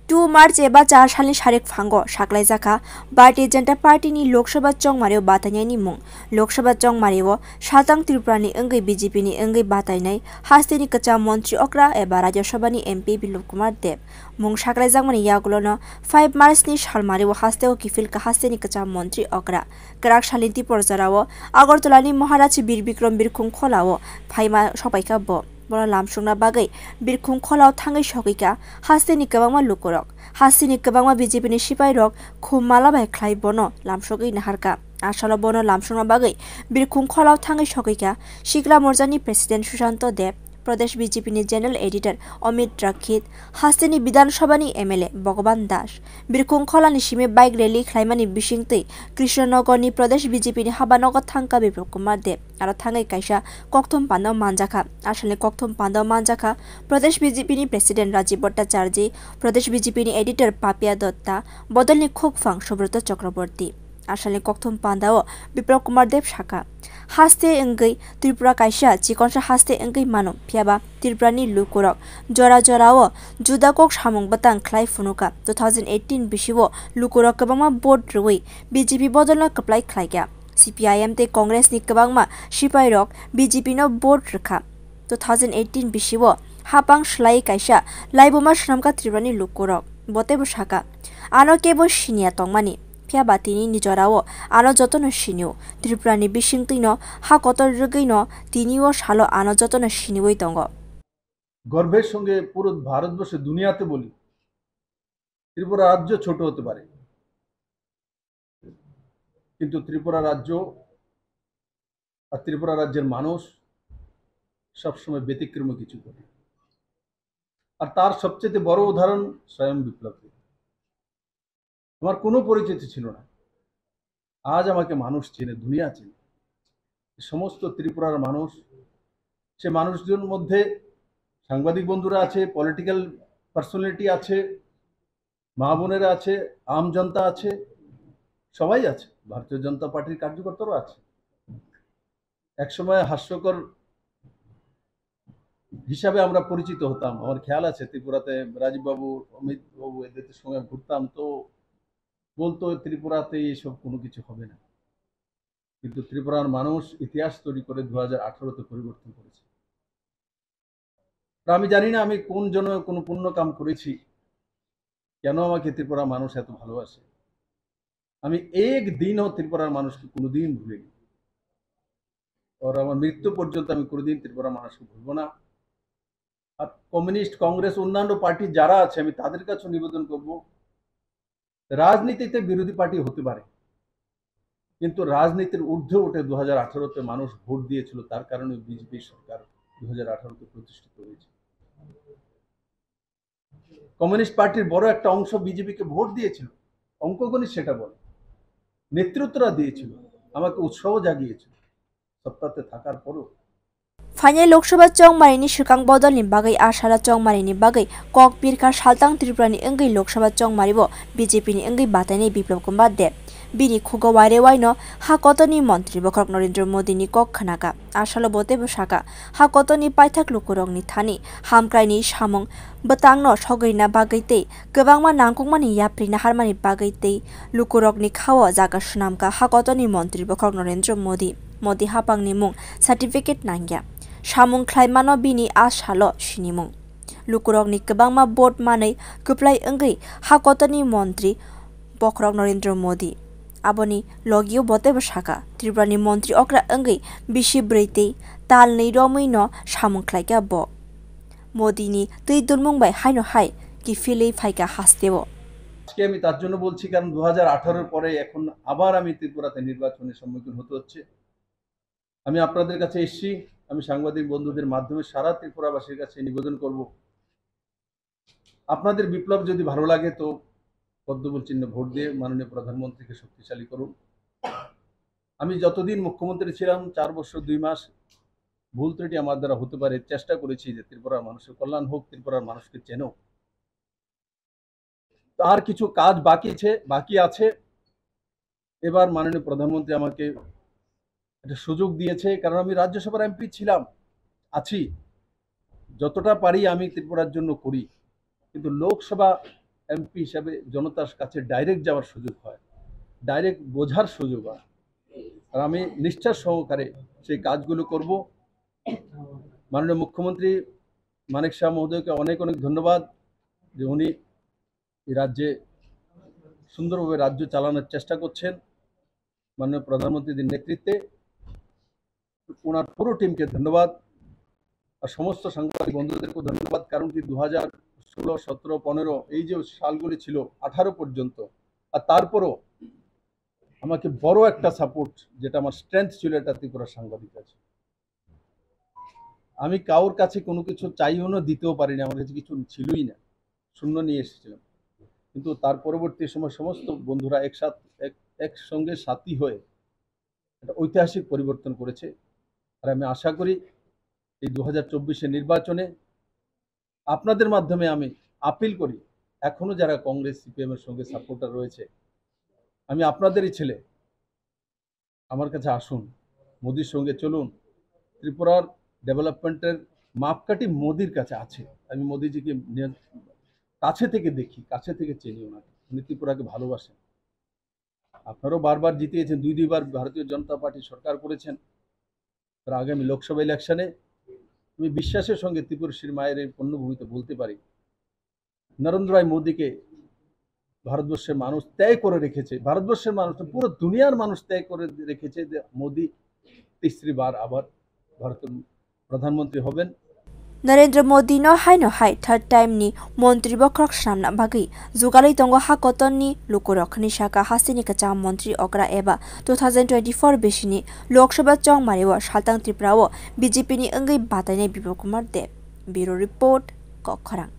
2 मार्च एबा 4 सालनि सारेक फांगो साख्लायजाखा भारतीय जनता पार्टीनि लोकसभा चंमारियाव बातायनायनि मुं लोकसभा चंमारियाव सातां त्रिपुरानि अंगै बीजेपीनि अंगै बातायनाय हास्तेनि कच्चा मंत्री अक्रा एबा राज्यसभानि एमपी बिप्लब कुमार देब मुं साख्लायजाकमानि यागुलोनो 5 मार्चनि सालमारियाव हास्तेव किफिलका हास्तेनि कच्चा मंत्री अक्रा कराक सालिन्ति पर्जाराव आगरतलानि महाराज बीर बिक्रम बिरखुं खोलाव फाइमा सपायका ब बड़ा लामसुंना बागै बिरखुं खोलाव थाङै सगैका हास्तेनि गोबांमा लुकुरक हास्तेनि गोबांमा बीजेपीनि सिपाइ रक खुमाला बायख्लाय बनो लामसगै नाहारका आसालाव बनो लामसुंना बागै बिरखुं खोलाव थाङै सगैका सिक्ला मोर्चानि प्रेसिडेन्ट सुशांत देब प्रदेश बीजेपीनि जेनेरेल एडिटर अमित रक्षित हास्तेनि विधानसभानि एमएलए भगवान दास बिरखुं खोलानि सिमे बाइक रैली खालामनायनि बिसिंतै कृष्णनगरनि प्रदेश बीजेपीनि हाबानगर थांका बिप्लब कुमार देब आरो थाङै कायसा कक्थम पान्दाव मानजाखा आसालनि कक्थम पान्दाव मानजाखा प्रदेश बीजेपीनि प्रेसिडेन्ट राजीव भट्टाचार्य प्रदेश बीजेपीनि एडिटर पापिया दत्ता बदलनि खुगफां सुब्रत चक्रवर्ती आसालनि कक्थम पान्दाव बिप्लब कुमार देब शाखा हास्ते अंगै त्रिपुरा कायसा चिकनसा हास्ते अंगै मानो फियाबा त्रिपुरानि लुकुरक जरा जराव जुदाकक सामुं बतां ख्लाय फुनुका 2018 बिसिव लुकुरक गोबांमा भोट रुवै बीजेपी बदलनो कप्लाय ख्लायगा सीपीआईएम ते कांग्रेस नि गोबांमा सिपाइ रक बीजेपी नो भोट रखा 2018 बिसिव हापां स्लाय कायसा लाइबोमा श्रमका त्रिपुरानि लुकुरक बतेबो शाखा आनो केबो सिनिया तंमानि फियाबा तिनि निजराव आनो जतन सिनिउ त्रिपुरानि बिसिंतैनो हाकतर रगैनो तिनिओ सालो आनो जतन सिनिउই दंग গর্বের সঙ্গে পুরো ভারতবর্ষে দুনিয়াতে বলি ত্রিপুরা রাজ্য ছোট হতে পারে কিন্তু ত্রিপুরা রাজ্য আর ত্রিপুরা রাজ্যের মানুষ সবসময় ব্যতিক্রমী কিছু করে আর তার সবচেয়ে বড় উদাহরণ স্বয়ং বিপ্লব দেব আমার কোনো পরিচিতি ছিল না আজ আমাকে মানুষ চেনে দুনিয়া চেনে সমস্ত ত্রিপুরার মানুষ সে মানুষদের মধ্যে সাংবাদিক বন্ধুরা আছে পলিটিক্যাল পার্সোনালিটি আছে মা বোনেরা আছে আম জনতা আছে সবাই আছে ভারতীয় জনতা পার্টির কার্যকর্তারাও আছে একসময় হাস্যকর হিসাবে আমরা পরিচিত হতাম আমার খেয়াল আছে ত্রিপুরাতে রাজীব বাবু অমিত বাবু এদের সঙ্গে ঘুরতাম তো বলতো ত্রিপুরাতে এসব কোনো কিছু হবে না কিন্তু ত্রিপুরার মানুষ ইতিহাস তৈরি করে 2018-তে পরিবর্তন করেছে আমি জানি না আমি কোন জন্য কোনো পুণ্য কাম করেছি কেন আমাকে ত্রিপুরা মানুষ এত ভালোবাসে আমি একদিনও ত্রিপুরার মানুষকে কোনোদিন ভুলিনি আর আমার মৃত্যু পর্যন্ত আমি কোনোদিন ত্রিপুরা মানুষকে ভুলবো না আর কমিউনিস্ট কংগ্রেস অন্যান্য পার্টি যারা আছে আমি তাদের কাছে নিবেদন করব রাজনীতিতে বিরোধী পার্টি হতে পারে কিন্তু রাজনীতির ঊর্ধ্বে উঠে 2018-তে মানুষ ভোট দিয়েছিল তার কারণে বিজেপি সরকার 2018-তে প্রতিষ্ঠিত হয়েছে কমিউনিস্ট পার্টির বড় একটা অংশ বিজেপিকে ভোট দিয়েছিল অঙ্কগণিত সেটা বলে নেতৃত্বরা দিয়েছিল আমাকে উৎসাহ জাগিয়েছিল সত্তাতে থাকার পরও फाइनल लोकसभा चंमारिनि सिकां बदलनि बागै आसाला चंमारिनि बागै कक बिरखा सालतां त्रिपुरानि अंगै लोकसभा चंमारिबो बीजेपीनि अंगै बातायनाय बिप्लब कुमार देब बिनि खुगा वाइनो हाकतनि मन्त्री बखरक नरेन्द्र मोदीनि कक खनाका आसालो बतेबो शाखा हाकतनि पाइथाक लुकुरंनि थानि हामक्राइनि सामुं बतांनो सगैना बागैतै गोबांमा नांगुमानि याप्रिना हारमानि बागैतै लुकुरकनि खाव जागा सुनामका हाकतनि मन्त्री बखरक नरेन्द्र मोदी हापांनि मुं सार्टिफिकेट नांगिया सामुं ख्लायमानो बिनि आसालो सिनिमुं लुकुरकनि गोबांमा भोट मानै गोप्लाय अंगै हाकतनि मन्त्री बखरक नरेन्द्र मोदी आबोनि लगियो बतेबो शाखा त्रिपुरानि मन्त्री अक्रा अंगै बिसि ब्रैतै ताल नै रमैनो सामुं ख्लायगा ब मोदीनि तै दुलमुंबाय हायनो हाय कि फिलै फाइका हास्तेव আজকে আমি তার জন্য বলছি কারণ 2018-এর পরে এখন আবার আমি ত্রিপুরাতে নির্বাচনের সম্মুখীন হতে হচ্ছে আমি আপনাদের কাছে এসেছি আমি সাংবাদিক বন্ধুদের মাধ্যমে সারা ত্রিপুরাবাসীর কাছে নিবেদন করব আপনাদের বিপ্লব যদি ভালো লাগে তো পদ্মফুল চিহ্ন ভোট দিয়ে মাননীয় প্রধানমন্ত্রীকে শক্তিশালী করুন আমি যতদিন মুখ্যমন্ত্রী ছিলাম 4 বছর 2 মাস ভুল ত্রুটি আমার দ্বারা হতে পারে চেষ্টা করেছি যে ত্রিপুরার মানুষের কল্যাণ হোক ত্রিপুরার মানুষকে চেনো আর কিছু কাজ বাকি আছে এবার মাননীয় প্রধানমন্ত্রী আমাকে একটা সুযোগ দিয়েছে কারণ আমি রাজ্যসভার এমপি ছিলাম আছি যতটা পারি আমি ত্রিপুরার জন্য করি কিন্তু লোকসভা এমপি হিসাবে জনতার কাছে ডাইরেক্ট যাওয়ার সুযোগ হয়, ডাইরেক্ট বোঝার সুযোগ হয়। আর আমি নিষ্ঠার সহকারে সেই কাজগুলো করব। মাননীয় মুখ্যমন্ত্রী মানিক শাহ মহোদয়কে অনেক অনেক ধন্যবাদ যে উনি এই রাজ্যে সুন্দরভাবে রাজ্য চালানোর চেষ্টা করছেন। মাননীয় প্রধানমন্ত্রীর নেতৃত্বে ওনার পুরো টিমকে ধন্যবাদ। আর সমস্ত সাংবাদিক বন্ধুদেরকেও ধন্যবাদ। কারণ কি 2016, 17, 15 এই যে সালগুলি ছিল 18 পর্যন্ত, আর তারপরও আমাকে বড় একটা সাপোর্ট, যেটা আমার স্ট্রেংথ ছিল, এটা ত্রিপুরা সাংবাদিক আছে। আমি কারোর কাছে কোনো কিছু চাইও না, দিতেও পারিনি, আমার কাছে কিছু ছিলই না, শূন্য নিয়ে এসেছিলাম। কিন্তু তার পরবর্তী সময় সমস্ত বন্ধুরা একসঙ্গে সাথী হয়ে একটা ঐতিহাসিক পরিবর্তন করেছে। আর আমি আশা করি এই 2024 নির্বাচনে আপনাদের মাধ্যমে আমি আপিল করি, এখনো যারা কংগ্রেস সিপিএম এর সঙ্গে সাপোর্টার রয়েছে, আমি আপনাদেরই ছেলে, আমার কাছে আসুন, মোদির সঙ্গে চলুন। ত্রিপুরার ডেভেলপমেন্টের মাপকাঠি মোদির কাছে আছে। আমি মোদিজিকে কাছে থেকে দেখি, কাছে থেকে চিনি ওনাকে, উনি ত্রিপুরাকে ভালোবাসেন। আপনারাও বারবার জিতিয়েছেন, দুইবার ভারতীয় জনতা পার্টি সরকার করেছেন। আগামী লোকসভা ইলেকশনে আমি বিশ্বাসের সঙ্গে ত্রিপুরশীর মায়ের এই পূর্ণভূমিতে বলতে পারি, নরেন্দ্র ভাই মোদীকে ভারতবর্ষের মানুষ ত্যাগ করে রেখেছে। ভারতবর্ষের মানুষ, পুরো দুনিয়ার মানুষ ত্যাগ করে রেখেছে যে মোদী तीसरी बार আবার ভারতের প্রধানমন্ত্রী হবেন। Narendra Modi no hai third time ni montri bokrok samna bagi jugalai tongo hakoton ni lukurokni shaka hasini kacha montri okra eba 2024 besini lok sabha chong marewa saltang tripura o BJP ni angai batainai Bipul Kumar Deb. Bureau report Kokharang.